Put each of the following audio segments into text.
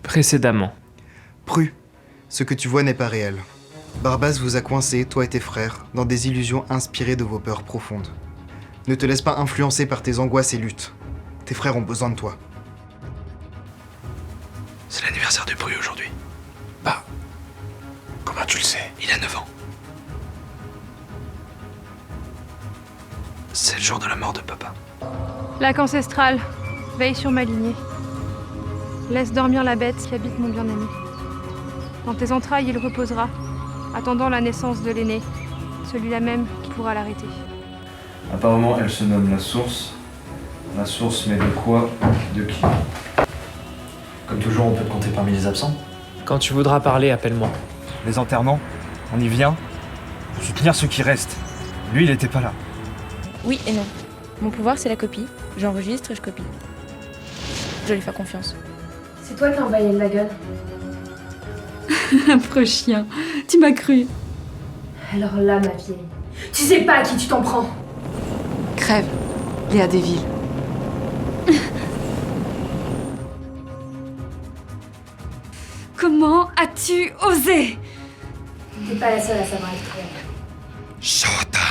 Précédemment. Pru, ce que tu vois n'est pas réel. Barbas vous a coincé, toi et tes frères, dans des illusions inspirées de vos peurs profondes. Ne te laisse pas influencer par tes angoisses et luttes. Tes frères ont besoin de toi. C'est l'anniversaire de Pru aujourd'hui. Bah, comment tu le sais? Il a 9 ans. C'est le jour de la mort de papa. Lac ancestral, veille sur ma lignée. Laisse dormir la bête qui habite mon bien-aimé. Dans tes entrailles, il reposera, attendant la naissance de l'aîné, celui-là même qui pourra l'arrêter. Apparemment, elle se nomme la source. La source, mais de quoi? De qui? Comme toujours, on peut te compter parmi les absents. Quand tu voudras parler, appelle-moi. Les enterrements, on y vient. Soutenir ceux qui restent. Lui, il était pas là. Oui et non. Mon pouvoir, c'est la copie. J'enregistre et je copie. Je lui fais confiance. C'est toi qui as envoyé la gueule. Affreux chien, tu m'as cru. Alors là, ma vieille, tu sais pas à qui tu t'en prends. Crève, Léa Desvilles. Comment as-tu osé? T'es pas la seule à savoir être cruelle. Showtime!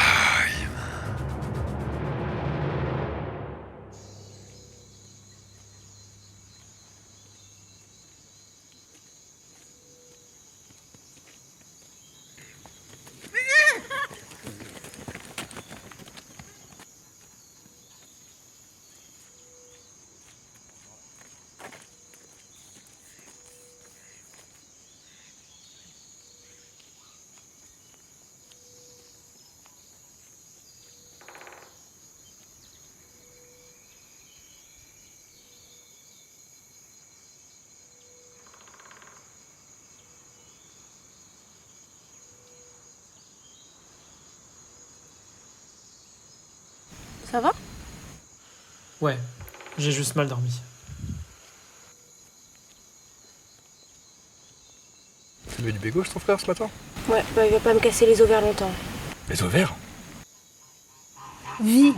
Ça va? Ouais, j'ai juste mal dormi. C'est devenu bégauche ton frère ce matin? Ouais, bah il va pas me casser les ovaires longtemps. Les ovaires? Vie.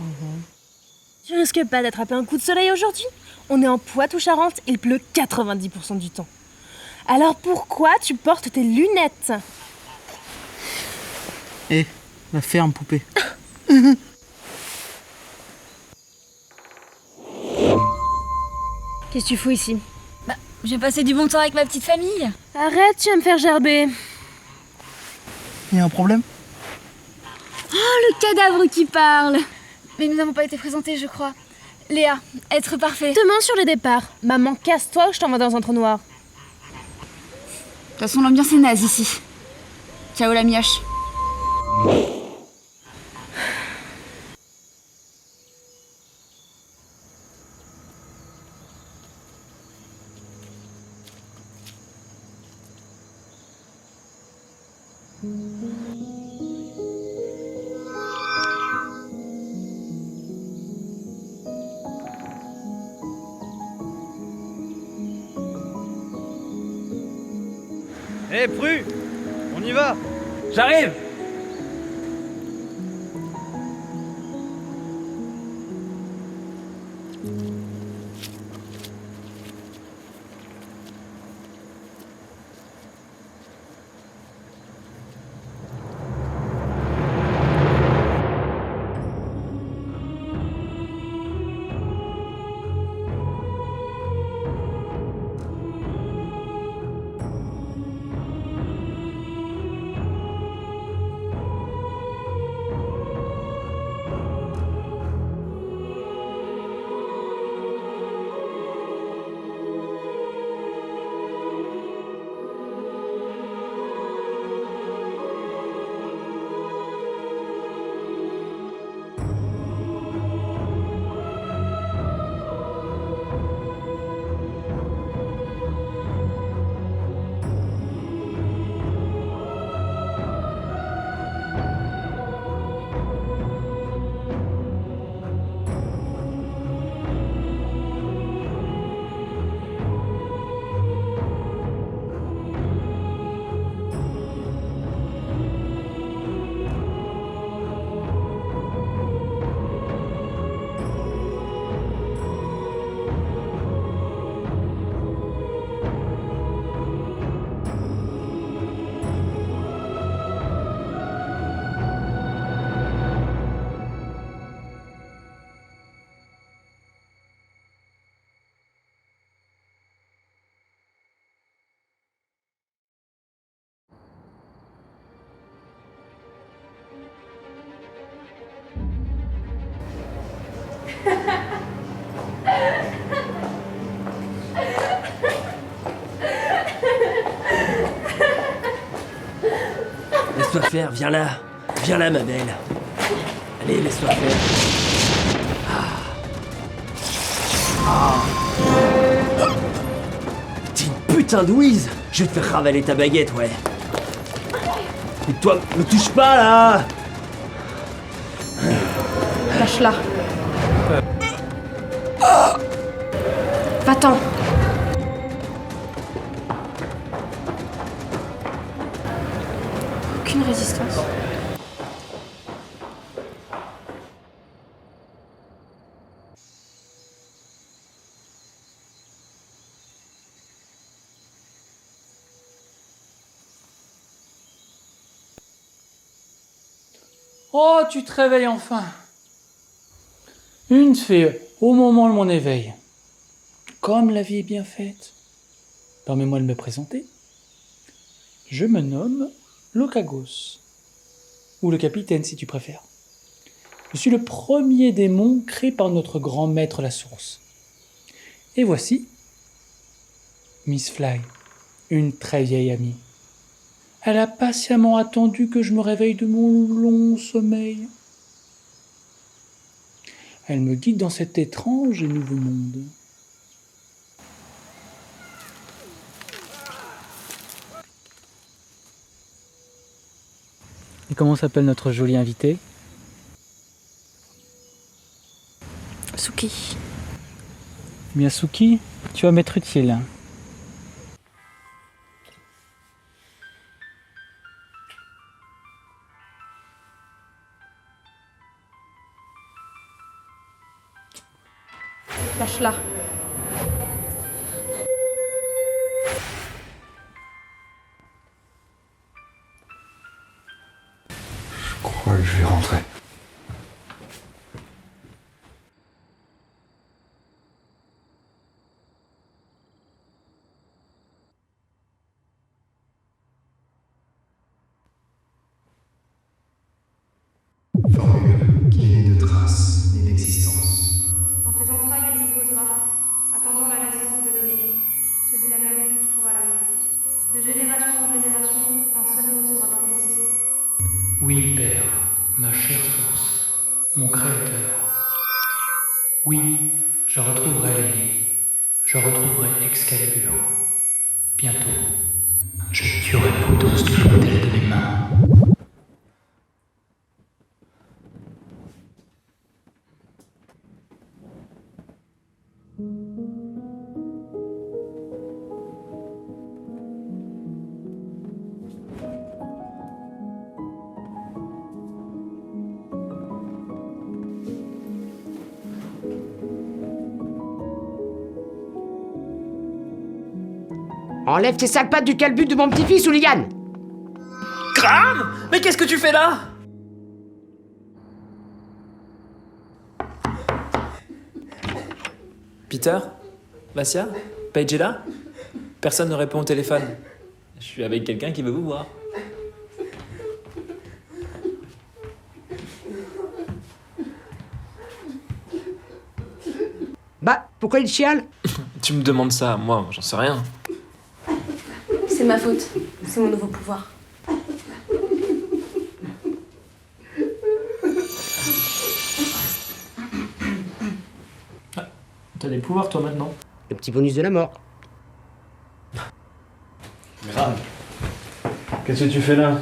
Tu risques pas d'attraper un coup de soleil aujourd'hui? On est en Poitou-Charentes, il pleut 90% du temps. Alors pourquoi tu portes tes lunettes? La ferme, poupée. Qu'est-ce que tu fous ici? Bah, je vais passer du bon temps avec ma petite famille. Arrête, tu vas me faire gerber. Y a un problème? Le cadavre qui parle. Mais nous n'avons pas été présentés, je crois. Léa, être parfait. Demain sur le départ. Maman, casse-toi ou je t'envoie dans un trou noir. De toute façon, l'ambiance est naze ici. Ciao la mioche. Hé, Pru! On y va! J'arrive! laisse-toi faire, viens là, ma belle. Allez, laisse-toi faire. T'es une putain de Louise. Je vais te faire ravaler ta baguette, ouais. Et toi, me touche pas, là. Lâche-la. Va-t'en. Aucune résistance. Oh, tu te réveilles enfin. Une fée au moment de mon éveil. Comme la vie est bien faite. Permets-moi de me présenter. Je me nomme Locagos. Ou le capitaine si tu préfères. Je suis le premier démon créé par notre grand maître la source. Et voici Miss Fly, une très vieille amie. Elle a patiemment attendu que je me réveille de mon long sommeil. Elle me guide dans cet étrange et nouveau monde. Et comment s'appelle notre jolie invitée? Suki. Miyasuki, tu vas m'être utile. Lâche-la. Je crois que je vais rentrer. Formule qui n'est de trace ni d'existence. Dans tes entrailles, il reposera, attendant la naissance de l'aîné, celui-là même qui pourra l'arrêter. De génération en génération, un seul mot sera prononcé. Oui, Père, ma chère source, mon Créateur. Oui, je retrouverai l'aîné, je retrouverai Excalibur. Bientôt, je tuerai Podos du bordel de mes mains. Enlève tes sales pattes du calbut de mon petit-fils, Ouliane! Graham! Mais qu'est-ce que tu fais là? Peter? Vassia? Paige est là? Personne ne répond au téléphone. Je suis avec quelqu'un qui veut vous voir. Bah, pourquoi il chiale? Tu me demandes ça, moi, j'en sais rien. C'est ma faute. C'est mon nouveau pouvoir. T'as des pouvoirs toi maintenant? Le petit bonus de la mort. Grave. Qu'est-ce que tu fais là?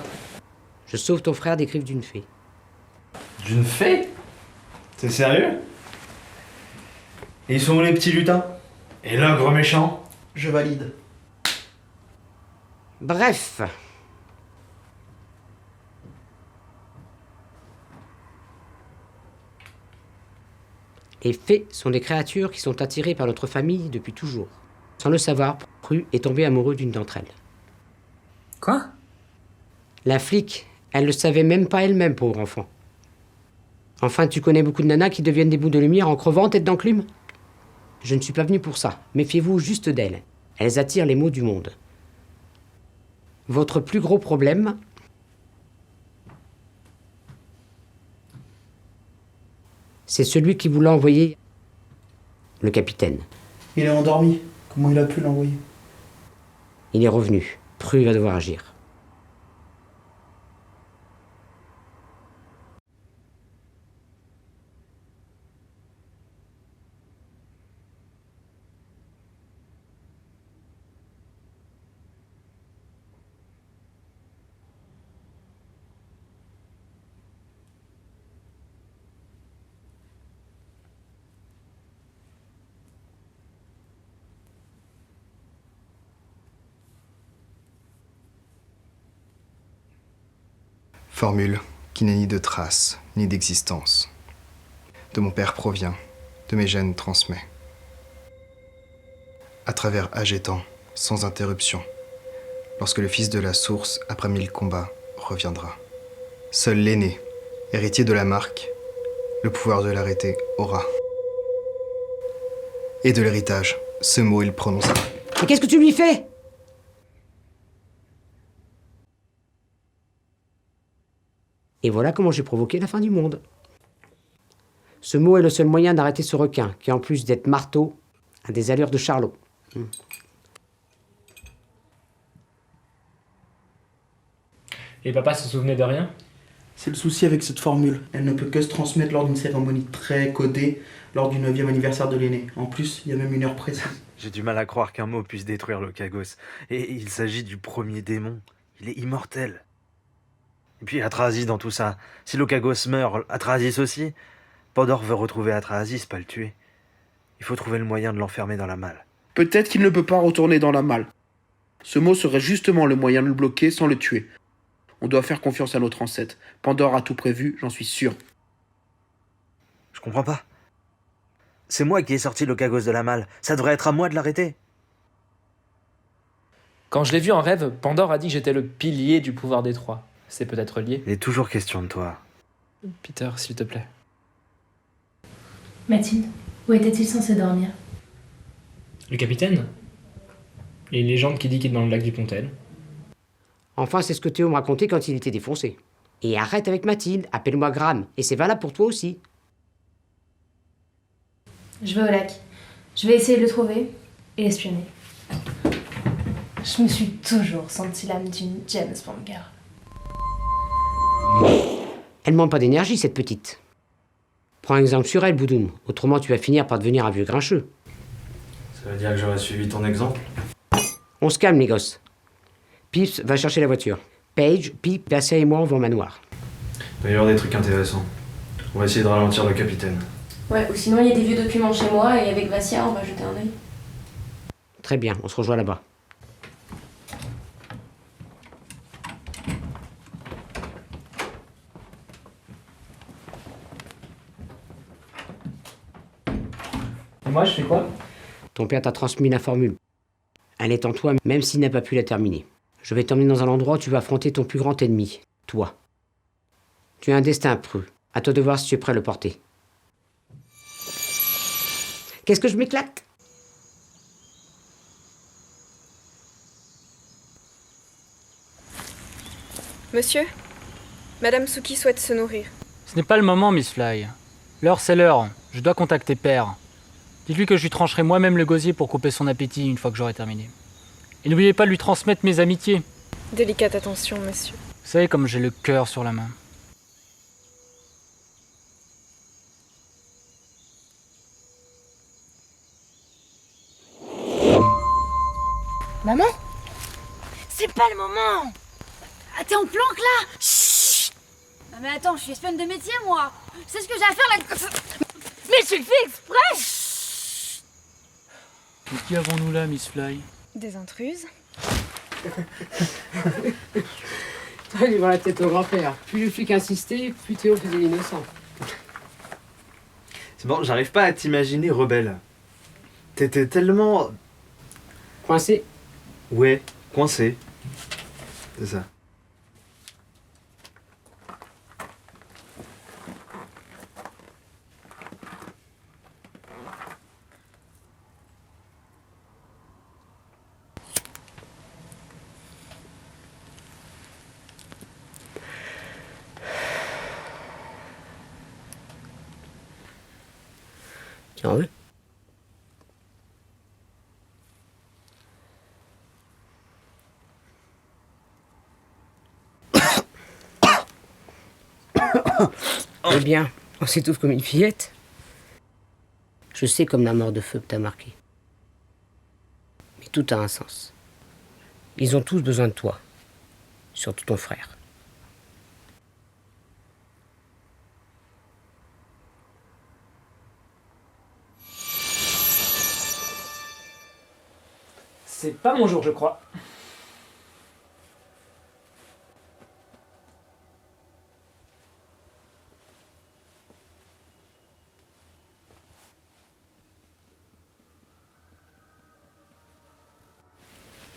Je sauve ton frère des griffes d'une fée. D'une fée? T'es sérieux? Et ils sont où les petits lutins? Et l'ogre méchant? Je valide. Bref. Les fées sont des créatures qui sont attirées par notre famille depuis toujours. Sans le savoir, Pru est tombé amoureux d'une d'entre elles. Quoi? La flic, elle le savait même pas elle-même, pauvre enfant. Enfin, tu connais beaucoup de nanas qui deviennent des bouts de lumière en crevant tête d'enclume? Je ne suis pas venu pour ça. Méfiez-vous juste d'elles. Elles attirent les maux du monde. Votre plus gros problème, c'est celui qui vous l'a envoyé, le capitaine. Il est endormi. Comment il a pu l'envoyer? Il est revenu. Pru va devoir agir. Formule qui n'est ni de trace, ni d'existence. De mon père provient, de mes gènes transmet. À travers âge et temps, sans interruption, lorsque le fils de la source, après 1000 combats, reviendra. Seul l'aîné, héritier de la marque, le pouvoir de l'arrêter aura. Et de l'héritage, ce mot il prononcera. Mais qu'est-ce que tu lui fais? Et voilà comment j'ai provoqué la fin du monde. Ce mot est le seul moyen d'arrêter ce requin, qui en plus d'être marteau, a des allures de charlot. Et papa se souvenait de rien? C'est le souci avec cette formule. Elle ne peut que se transmettre lors d'une cérémonie très codée, lors du 9e anniversaire de l'aîné. En plus, il y a même une heure précise. J'ai du mal à croire qu'un mot puisse détruire l'Okagos. Et il s'agit du premier démon. Il est immortel. Et puis Atrahasis dans tout ça. Si l'Okagos meurt, Atrahasis aussi. Pandore veut retrouver Atrahasis, pas le tuer. Il faut trouver le moyen de l'enfermer dans la malle. Peut-être qu'il ne peut pas retourner dans la malle. Ce mot serait justement le moyen de le bloquer sans le tuer. On doit faire confiance à notre ancêtre. Pandore a tout prévu, j'en suis sûr. Je comprends pas. C'est moi qui ai sorti l'Okagos de la malle. Ça devrait être à moi de l'arrêter. Quand je l'ai vu en rêve, Pandore a dit que j'étais le pilier du pouvoir des trois. C'est peut-être lié. Il est toujours question de toi. Peter, s'il te plaît. Mathilde, où était-il censé dormir? Le capitaine? Il y a une légende qui dit qu'il est dans le lac du Pontel. Enfin, c'est ce que Théo me racontait quand il était défoncé. Et arrête avec Mathilde, appelle-moi Graham. Et c'est valable pour toi aussi. Je vais au lac. Je vais essayer de le trouver et l'espionner. Je me suis toujours senti l'âme d'une James Bond girl. Elle manque pas d'énergie, cette petite. Prends exemple sur elle, Boudoum. Autrement, tu vas finir par devenir un vieux grincheux. Ça veut dire que j'aurais suivi ton exemple? On se calme, les gosses. Pips va chercher la voiture. Paige, Pip, Vassia et moi, on va au manoir. Il va y avoir des trucs intéressants. On va essayer de ralentir le capitaine. Ouais, ou sinon il y a des vieux documents chez moi et avec Vassia, on va jeter un œil. Très bien, on se rejoint là-bas. Et moi, je fais quoi? Ton père t'a transmis la formule. Elle est en toi, même s'il n'a pas pu la terminer. Je vais t'emmener dans un endroit où tu vas affronter ton plus grand ennemi, toi. Tu as un destin preux. À toi de voir si tu es prêt à le porter. Qu'est-ce que je m'éclate? Monsieur, Madame Suki souhaite se nourrir. Ce n'est pas le moment, Miss Fly. L'heure, c'est l'heure. Je dois contacter Père. Dites-lui que je lui trancherai moi-même le gosier pour couper son appétit une fois que j'aurai terminé. Et n'oubliez pas de lui transmettre mes amitiés. Délicate attention, monsieur. Vous savez comme j'ai le cœur sur la main. Maman? C'est pas le moment! Ah, t'es en planque là? Chut! Ah, mais attends, je suis espionne de métier moi! C'est ce que j'ai à faire là! Mais tu le fais exprès! Mais qui avons-nous là, Miss Fly? Des intruses? Toi, lui voir la tête au grand-père. Plus le flic insistait, plus Théo faisait l'innocent. C'est bon, j'arrive pas à t'imaginer rebelle. T'étais tellement... Coincé? Ouais, coincé. C'est ça. Tu en veux? Eh bien, on s'étouffe comme une fillette. Je sais comme la mort de feu que t'as marqué. Mais tout a un sens. Ils ont tous besoin de toi. Surtout ton frère. C'est pas mon jour, je crois.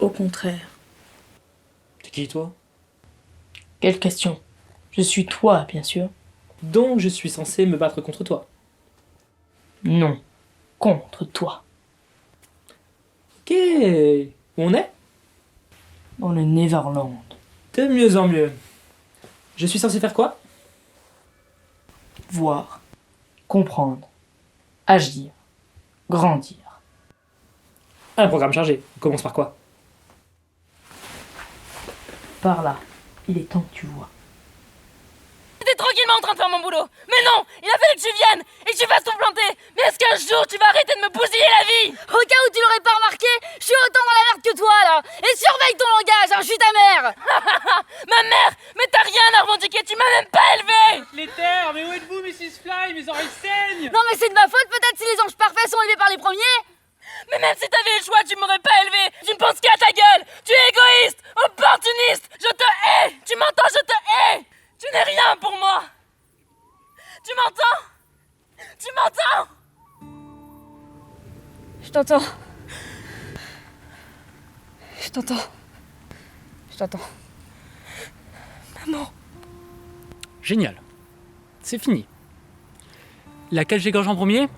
Au contraire. T'es qui, toi? Quelle question? Je suis toi, bien sûr. Donc je suis censé me battre contre toi. Non. Contre toi. Ok. Où on est? Dans le Neverland. De mieux en mieux. Je suis censé faire quoi? Voir. Comprendre. Agir. Grandir. Un programme chargé. On commence par quoi? Par là. Il est temps que tu vois. J'étais tranquillement en train de faire mon boulot. Mais non, il a fallu que tu viennes et que tu fasses tout planter. Mais est-ce qu'un jour tu vas arrêter de me bousiller la vie? Au cas où tu l'aurais pas remarqué, je suis autant dans la merde que toi là. Et surveille ton langage, hein, je suis ta mère. Ma mère? Mais t'as rien à revendiquer, tu m'as même pas élevé. Les terres, mais où êtes-vous, Mrs. Fly? Mes oreilles saignent. Non mais c'est de ma faute peut-être si les anges parfaits sont élevés par les premiers. Mais même si t'avais le choix, tu m'aurais pas élevé. Tu ne penses qu'à ta gueule. Tu es égoïste, opportuniste. Je te hais. Tu m'entends, je te hais. Tu n'es rien pour moi. Tu m'entends? Tu m'entends? Je t'entends. Je t'entends. Je t'entends. Maman. Génial. C'est fini. Laquelle j'égorge en premier?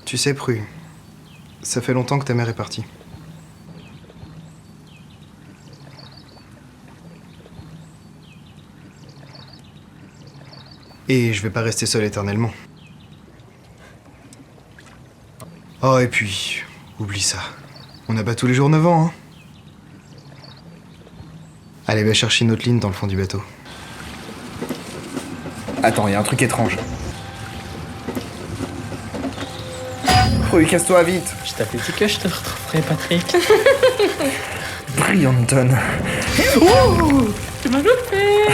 Tu sais, Pru, ça fait longtemps que ta mère est partie. Et je vais pas rester seul éternellement. Oh, et puis, oublie ça. On n'a pas tous les jours 9 ans, hein. Allez, va chercher une autre ligne dans le fond du bateau. Attends, il y a un truc étrange. Pru, casse-toi vite. Je t'avais dit que je te retrouverai, Patrick. Brianton. Ouh, tu m'as loupé.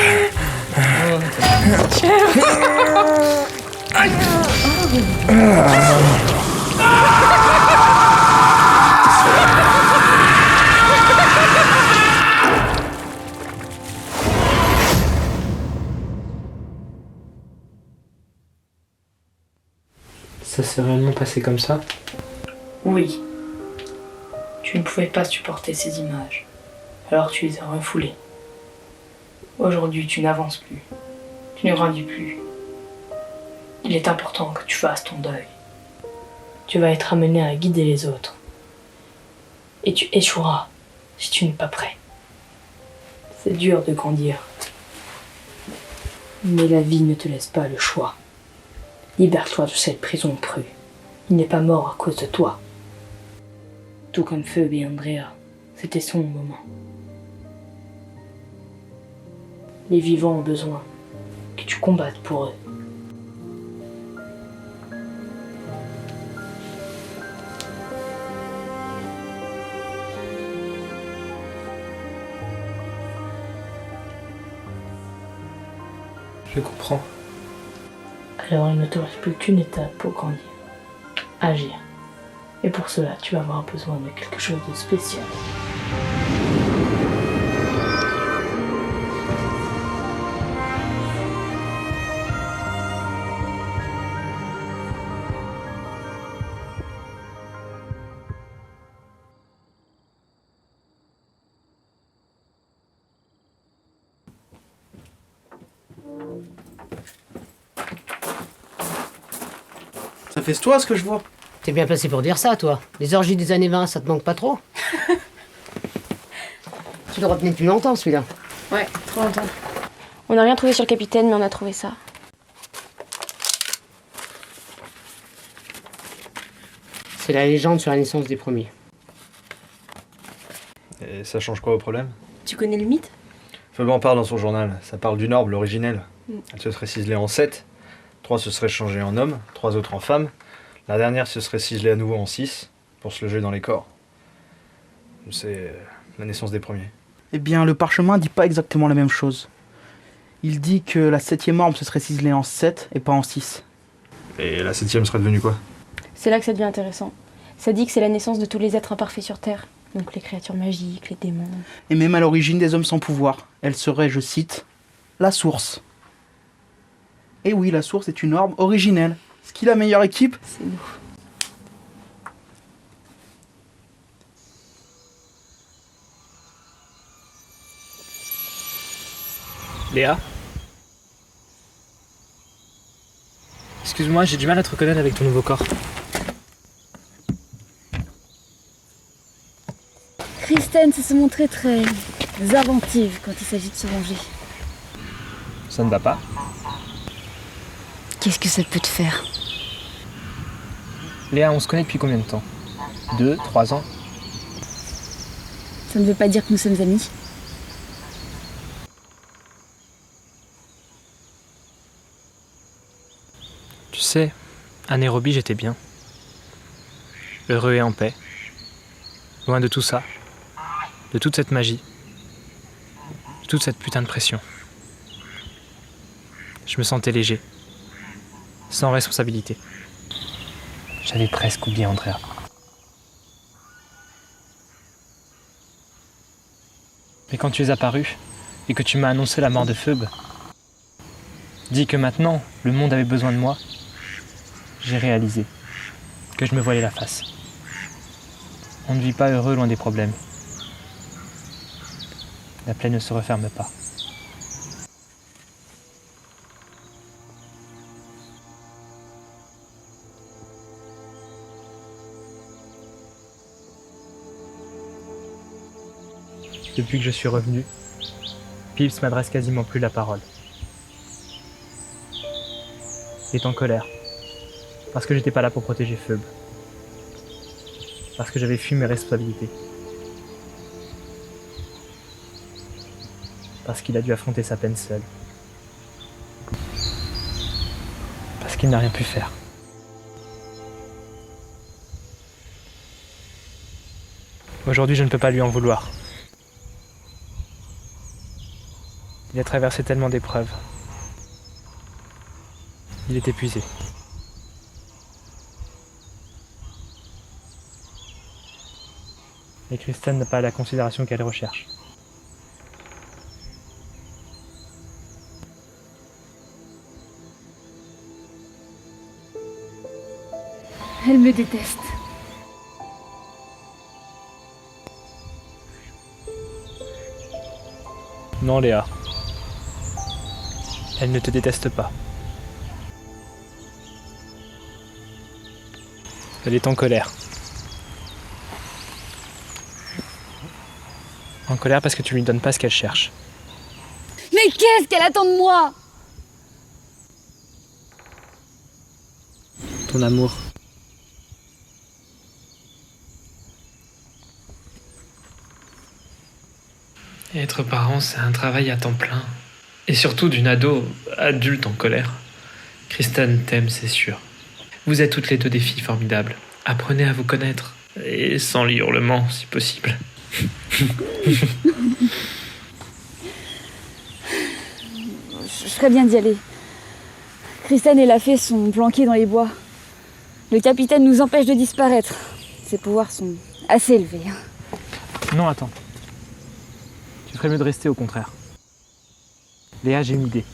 Ça s'est réellement passé comme ça? Oui. Tu ne pouvais pas supporter ces images. Alors tu les as refoulées. Aujourd'hui, tu n'avances plus. Tu ne grandis plus. Il est important que tu fasses ton deuil. Tu vas être amené à guider les autres. Et tu échoueras si tu n'es pas prêt. C'est dur de grandir. Mais la vie ne te laisse pas le choix. Libère-toi de cette prison Pru. Il n'est pas mort à cause de toi. Tout comme Phoebe et Andrea. C'était son moment. Les vivants ont besoin que tu combattes pour eux. Je comprends. Alors il ne te reste plus qu'une étape pour grandir. Agir. Et pour cela, tu vas avoir besoin de quelque chose de spécial. Ça fait toi ce que je vois. T'es bien placé pour dire ça, toi. Les orgies des années 20, ça te manque pas trop? Tu le retenais depuis longtemps, celui-là. Ouais, trop longtemps. On n'a rien trouvé sur le capitaine, mais on a trouvé ça. C'est la légende sur la naissance des premiers. Et ça change quoi au problème? Tu connais le mythe? Phoebe en parle dans son journal. Ça parle d'une orbe, l'originelle. Mm. Elle se serait ciselée en 7. 3 se seraient changés en hommes, 3 autres en femmes. La dernière se serait ciselée à nouveau en 6 pour se loger dans les corps. C'est la naissance des premiers. Eh bien, le parchemin dit pas exactement la même chose. Il dit que la 7e orbe se serait ciselée en 7 et pas en 6. Et la 7e serait devenue quoi? C'est là que ça devient intéressant. Ça dit que c'est la naissance de tous les êtres imparfaits sur Terre. Donc les créatures magiques, les démons. Et même à l'origine des hommes sans pouvoir, elle serait, je cite, la source. Et oui, la source est une orbe originelle. Ce qui est la meilleure équipe? C'est nous. Léa? Excuse-moi, j'ai du mal à te reconnaître avec ton nouveau corps. Kristen sait se montrer très inventive quand il s'agit de se venger. Ça ne va pas? Qu'est-ce que ça peut te faire? Léa, on se connaît depuis combien de temps? 2, 3 ans? Ça ne veut pas dire que nous sommes amis. Tu sais, à Nairobi, j'étais bien. Heureux et en paix. Loin de tout ça. De toute cette magie. De toute cette putain de pression. Je me sentais léger. Sans responsabilité. J'avais presque oublié Andrea. Mais quand tu es apparu et que tu m'as annoncé la mort de Phoebe, dit que maintenant le monde avait besoin de moi, j'ai réalisé que je me voilais la face. On ne vit pas heureux loin des problèmes. La plaie ne se referme pas. Depuis que je suis revenu, Pips m'adresse quasiment plus la parole. Il est en colère. Parce que j'étais pas là pour protéger Phoebe. Parce que j'avais fui mes responsabilités. Parce qu'il a dû affronter sa peine seul. Parce qu'il n'a rien pu faire. Aujourd'hui, je ne peux pas lui en vouloir. Il a traversé tellement d'épreuves. Il est épuisé. Et Kristen n'a pas la considération qu'elle recherche. Elle me déteste. Non, Léa. Elle ne te déteste pas. Elle est en colère. En colère parce que tu lui donnes pas ce qu'elle cherche. Mais qu'est-ce qu'elle attend de moi? Ton amour. Être parent, c'est un travail à temps plein. Et surtout d'une ado adulte en colère. Kristen t'aime, c'est sûr. Vous êtes toutes les deux des filles formidables. Apprenez à vous connaître. Et sans les hurlements, si possible. Je ferais bien d'y aller. Kristen et la fée sont planqués dans les bois. Le capitaine nous empêche de disparaître. Ses pouvoirs sont assez élevés. Non, attends. Tu ferais mieux de rester au contraire. Léa, j'ai une idée.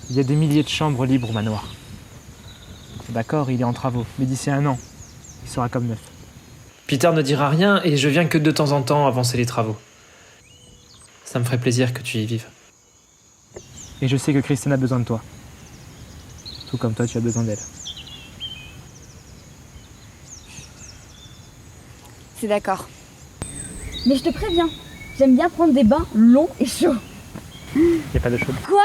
Il y a des milliers de chambres libres au manoir. D'accord, il est en travaux, mais d'ici 1 an, il sera comme neuf. Peter ne dira rien et je viens que de temps en temps avancer les travaux. Ça me ferait plaisir que tu y vives. Et je sais que Kristen a besoin de toi. Tout comme toi, tu as besoin d'elle. C'est d'accord. Mais je te préviens, j'aime bien prendre des bains longs et chauds. Il n'y a pas de chaude. Quoi?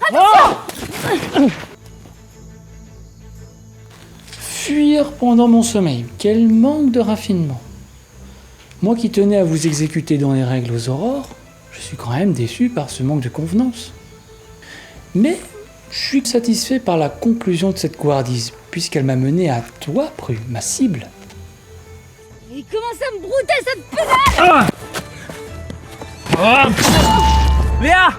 Attention! Fuir pendant mon sommeil, quel manque de raffinement. Moi qui tenais à vous exécuter dans les règles aux aurores, je suis quand même déçu par ce manque de convenance. Mais je suis satisfait par la conclusion de cette couardise, puisqu'elle m'a mené à toi, Pru, ma cible. Il commence à me brouter cette pédale! Léa!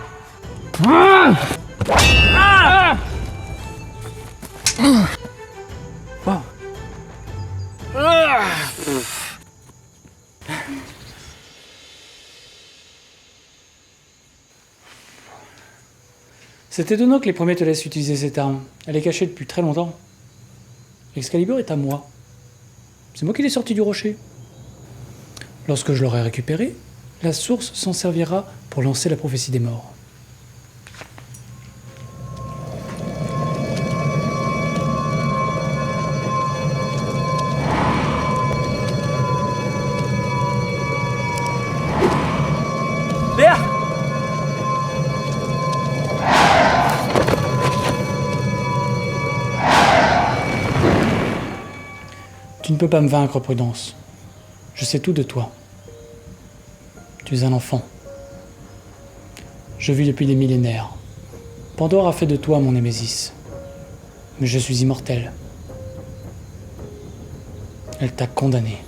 C'est étonnant que les premiers te laissent utiliser cette arme. Elle est cachée depuis très longtemps. Excalibur est à moi. C'est moi qui l'ai sorti du rocher. Lorsque je l'aurai récupéré, la source s'en servira pour lancer la prophétie des morts. Léa! Tu ne peux pas me vaincre, Prudence. Je sais tout de toi. Tu es un enfant. Je vis depuis des millénaires. Pandore a fait de toi mon Némésis. Mais je suis immortel. Elle t'a condamné.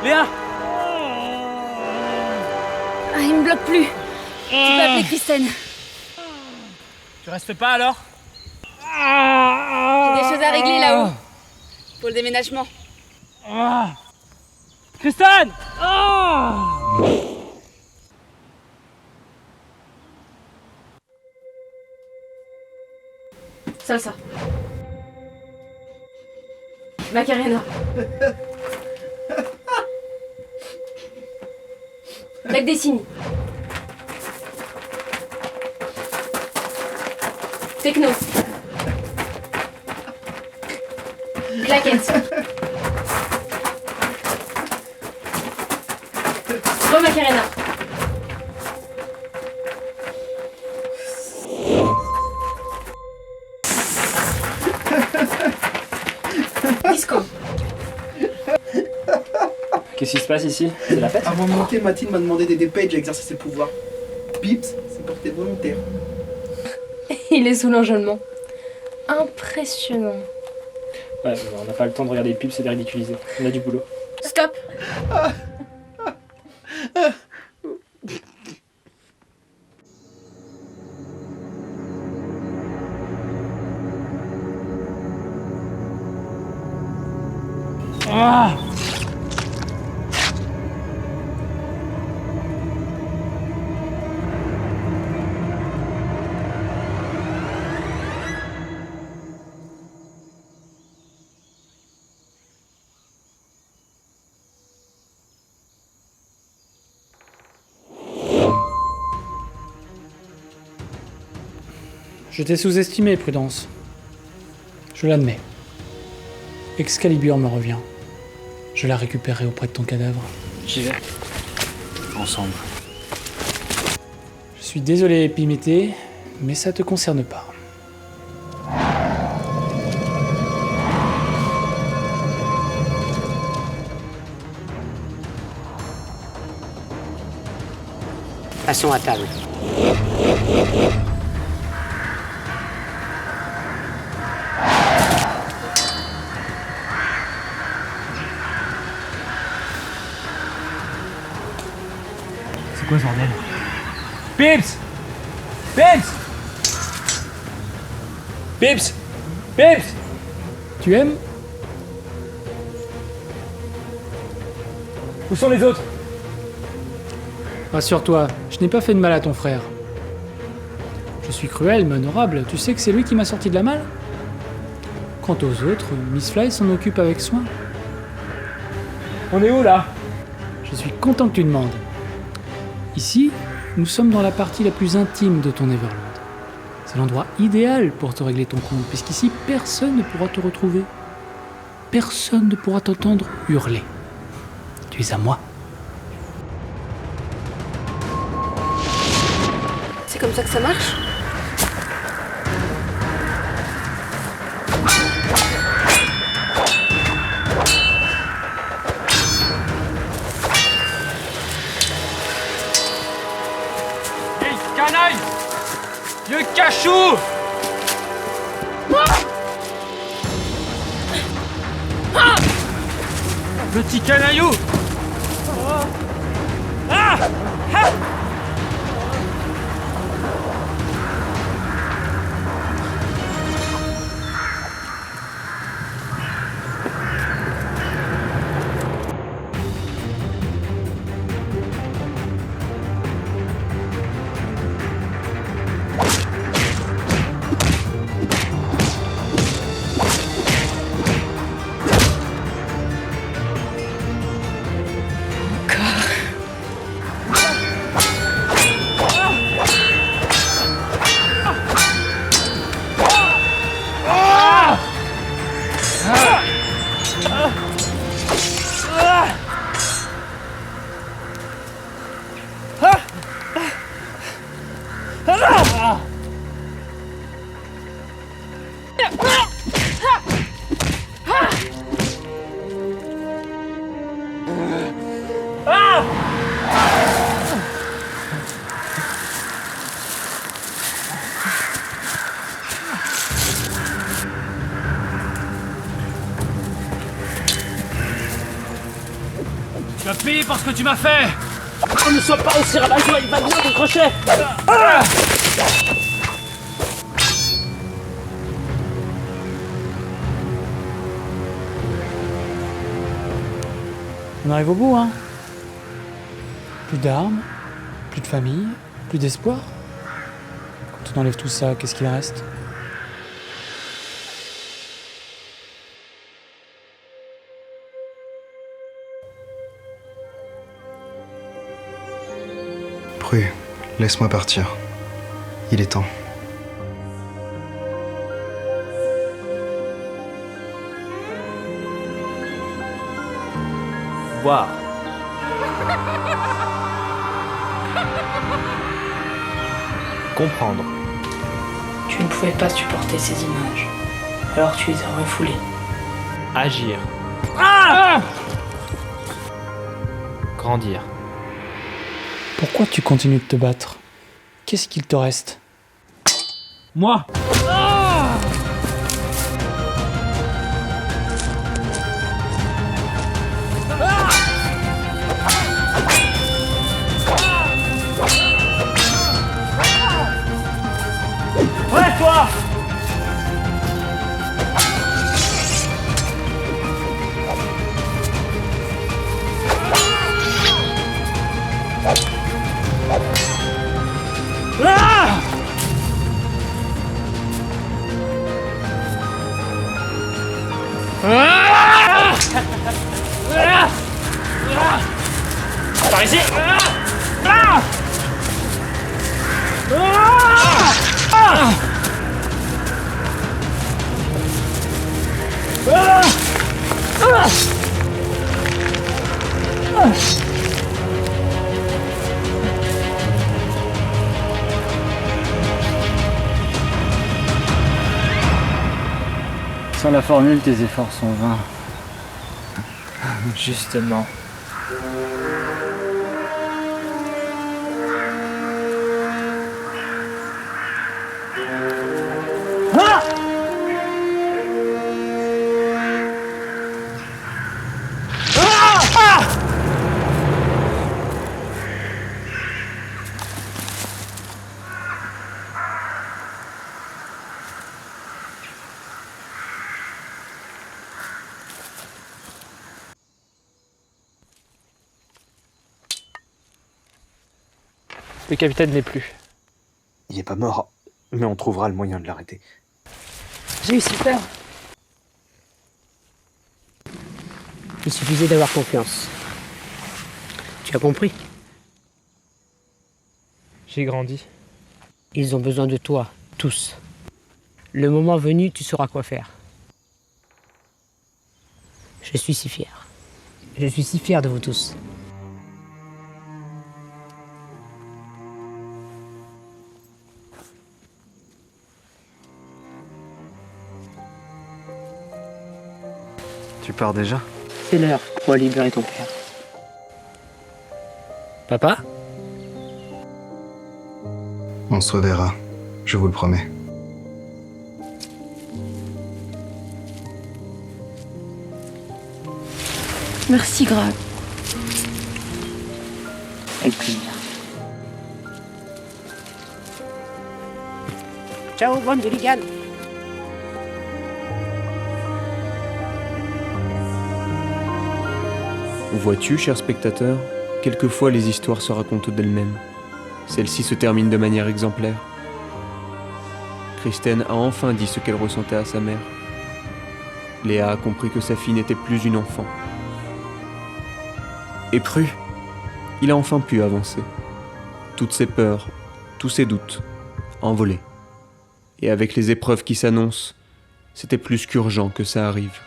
Léa! Ah, il me bloque plus. Tu peux appeler Kristen. Tu restes pas alors? J'ai des choses à régler là-haut. Pour le déménagement. Kristen! Salsa. Macarena. Black Destiny. Techno. Claquette. Macarena. Disco. Qu'est-ce qui se passe ici? C'est la fête? Avant de monter, Mathilde m'a demandé d'aider Paige à exercer ses pouvoirs. Pips, c'est porté volontaire. Il est sous l'enjôlement. Impressionnant. Ouais, on n'a pas le temps de regarder les pubs et de les ridiculiser. On a du boulot. Stop. Ah! Je t'ai sous-estimé, Prudence. Je l'admets. Excalibur me revient. Je la récupérerai auprès de ton cadavre. J'y vais. Ensemble. Je suis désolé, Épiméthée, mais ça te concerne pas. Passons à table. C'est quoi ce bordel? Pips! Pips! Pips! Pips! Tu aimes? Où sont les autres? Rassure-toi, je n'ai pas fait de mal à ton frère. Je suis cruel mais honorable, tu sais que c'est lui qui m'a sorti de la malle? Quant aux autres, Miss Fly s'en occupe avec soin. On est où là? Je suis content que tu demandes. Ici, nous sommes dans la partie la plus intime de ton Neverland. C'est l'endroit idéal pour te régler ton compte, puisqu'ici, personne ne pourra te retrouver. Personne ne pourra t'entendre hurler. Tu es à moi. C'est comme ça que ça marche? Canaille! Vieux cachou! Petit canaillou! Tu as payé pour ce que tu m'as fait! Oh, ne sois pas aussi rabat-joie, il va bien ton crochet! On arrive au bout, hein? Plus d'armes, plus de famille, plus d'espoir. Quand on enlève tout ça, qu'est-ce qu'il reste? Prue, laisse-moi partir. Il est temps. Voir. Comprendre. Tu ne pouvais pas supporter ces images, alors tu les as refoulées. Agir. Grandir. Pourquoi tu continues de te battre? Qu'est-ce qu'il te reste? Moi! Ouais, toi! Ah! Par ici! Sans la formule, tes efforts sont vains. Justement. Le capitaine n'est plus. Il est pas mort, mais on trouvera le moyen de l'arrêter. J'ai eu si peur. Il suffisait d'avoir confiance. Tu as compris? J'ai grandi. Ils ont besoin de toi, tous. Le moment venu, tu sauras quoi faire. Je suis si fier. Je suis si fier de vous tous. Tu pars déjà? C'est l'heure pour libérer ton père. Papa? On se reverra, je vous le promets. Merci, Greg. Avec plaisir. Ciao, bonne délicate. Vois-tu, cher spectateur, quelquefois les histoires se racontent d'elles-mêmes. Celle-ci se termine de manière exemplaire. Kristen a enfin dit ce qu'elle ressentait à sa mère. Léa a compris que sa fille n'était plus une enfant. Et Pru, il a enfin pu avancer. Toutes ses peurs, tous ses doutes, envolés. Et avec les épreuves qui s'annoncent, c'était plus qu'urgent que ça arrive.